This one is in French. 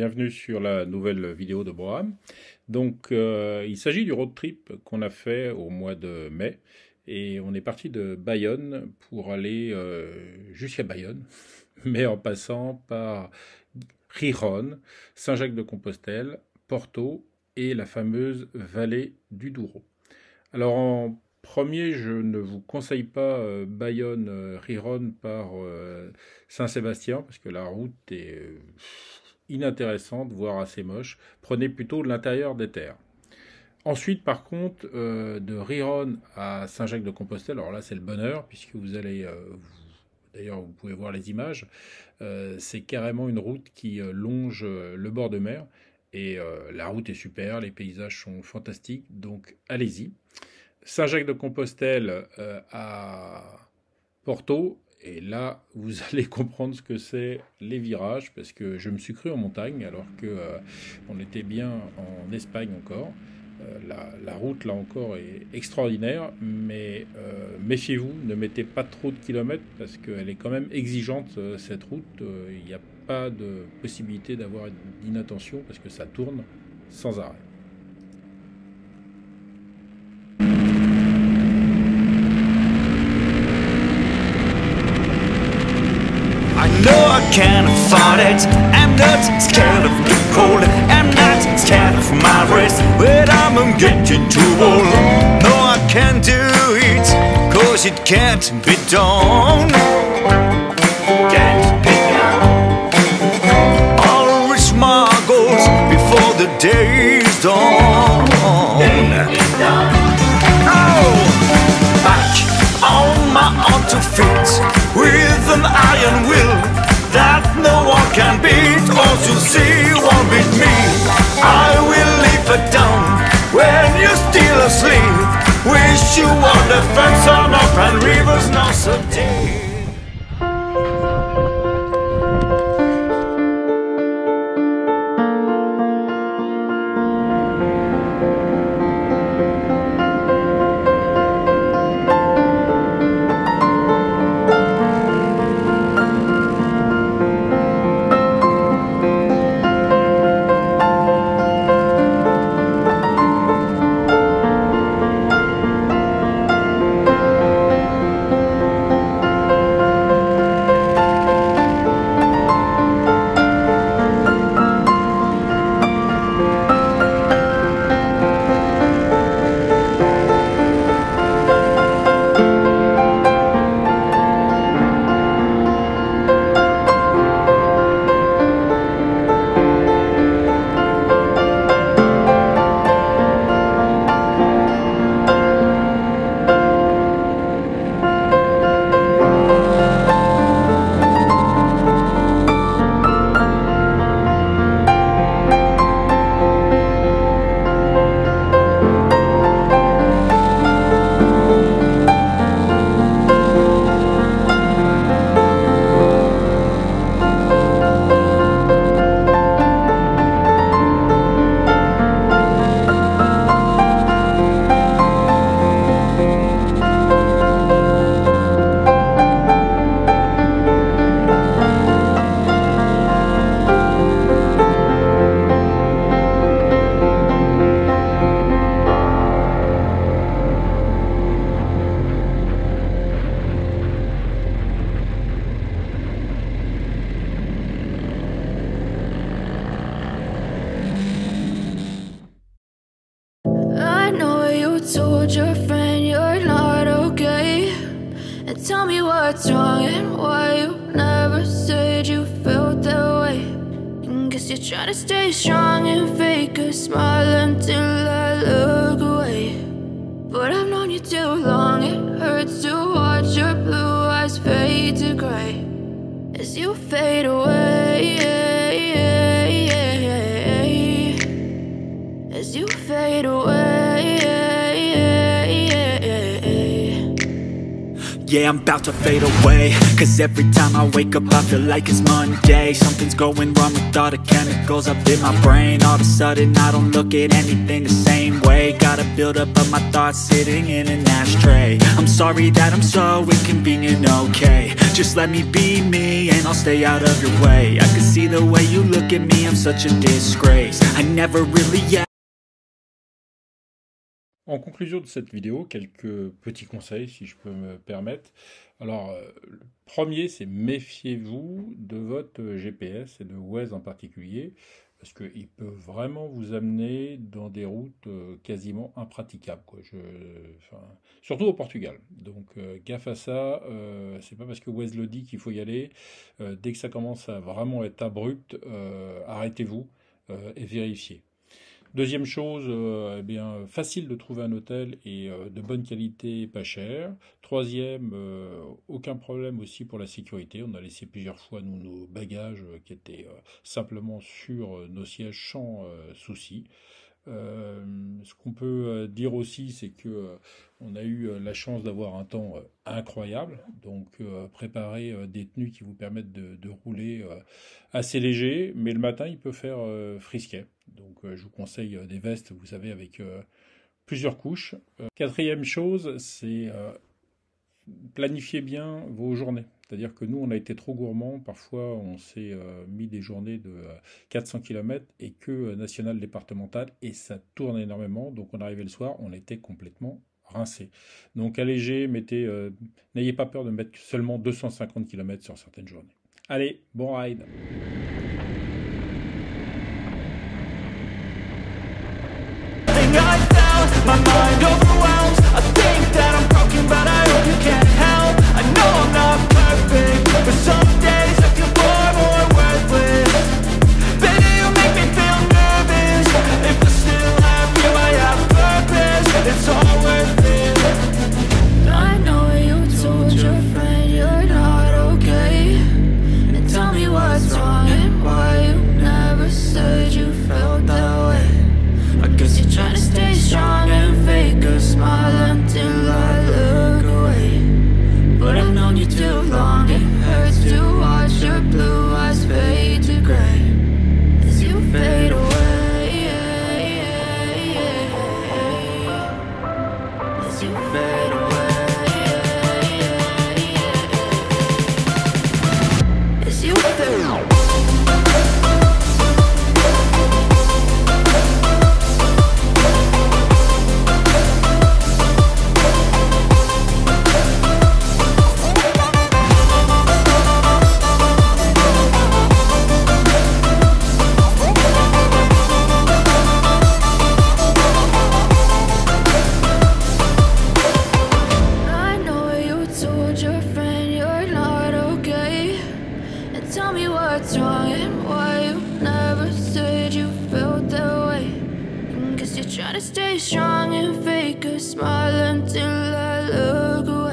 bienvenue sur la nouvelle vidéo de Broham. Donc il s'agit du road trip qu'on a fait au mois de mai et on est parti de Bayonne pour aller jusqu'à Bayonne, mais en passant par Gijón, Saint-Jacques-de-Compostelle, Porto et la fameuse vallée du Douro. Alors en premier, je ne vous conseille pas Bayonne-Gijón par Saint-Sébastien, parce que la route est inintéressante, voire assez moche. Prenez plutôt l'intérieur des terres. Ensuite, par contre, de Gijón à Saint-Jacques-de-Compostelle, alors là c'est le bonheur, puisque vous allez... D'ailleurs, vous pouvez voir les images. C'est carrément une route qui longe le bord de mer. Et la route est super, les paysages sont fantastiques, donc allez-y. Saint-Jacques-de-Compostelle à Porto, et là, vous allez comprendre ce que c'est les virages, parce que je me suis cru en montagne, alors qu'on était bien en Espagne encore. La route, là encore, est extraordinaire, mais méfiez-vous, ne mettez pas trop de kilomètres, parce qu'elle est quand même exigeante, cette route. Il n'y a pas de possibilité d'avoir d'inattention, parce que ça tourne sans arrêt. I know I can afford it. I'm not scared of the cold. I'm not scared of my wrist, but I'm getting too old. No, I can't do it, cause it can't be done. Can't be done. I'll reach my goals before the day is done. Oh, back on my own 2 feet, with an iron will that no one can beat. All you see won't beat me. I will leave it down when you're still asleep. Wish you were the friends on up and rivers not so deep. Told your friend you're not okay, and tell me what's wrong and why you never said you felt that way. And guess you're trying to stay strong and fake a smile until I look away. But I've known you too long, it hurts to watch your blue eyes fade to gray as you fade away, as you fade away. Yeah, I'm about to fade away, cause every time I wake up I feel like it's Monday. Something's going wrong with all the chemicals up in my brain. All of a sudden I don't look at anything the same way. Gotta build buildup of my thoughts sitting in an ashtray. I'm sorry that I'm so inconvenient, okay. Just let me be me and I'll stay out of your way. I can see the way you look at me, I'm such a disgrace. I never really En conclusion de cette vidéo, quelques petits conseils si je peux me permettre. Alors, le premier, c'est méfiez-vous de votre GPS et de Waze en particulier, parce qu'il peut vraiment vous amener dans des routes quasiment impraticables, quoi. Surtout au Portugal. Donc, gaffe à ça. C'est pas parce que Waze le dit qu'il faut y aller. Dès que ça commence à vraiment être abrupt, arrêtez-vous et vérifiez. Deuxième chose, eh bien, facile de trouver un hôtel et de bonne qualité, pas cher. Troisième, aucun problème aussi pour la sécurité. On a laissé plusieurs fois nos bagages qui étaient simplement sur nos sièges sans souci. Ce qu'on peut dire aussi, c'est que on a eu la chance d'avoir un temps incroyable, donc préparez des tenues qui vous permettent de rouler assez léger, mais le matin il peut faire frisquet. Donc je vous conseille des vestes, vous savez, avec plusieurs couches. Quatrième chose, c'est planifiez bien vos journées. C'est-à-dire que nous, on a été trop gourmands. Parfois, on s'est mis des journées de 400 km et que nationale départementale, et ça tourne énormément. Donc, on arrivait le soir, on était complètement rincés. Donc, allégez, n'ayez pas peur de mettre seulement 250 km sur certaines journées. Allez, bon ride! my mind overwhelms. I think that I'm broken, but I hope you can't help. I know I'm not perfect, but some days I feel far more worthless. Baby, you make me feel nervous. If I still have you, I have purpose. It's all worth it. I know you told your friend you're not okay, and tell me what's wrong and why you never said you felt that way. I guess you're trying to stay strong and fake a smile until I look away. But I've known you too long, it hurts to watch your blue eyes fade to gray as you fade away, as you fade away, as you fade away. Tell me what's wrong and why you never said you felt that way. I guess you're trying to stay strong and fake a smile until I look away.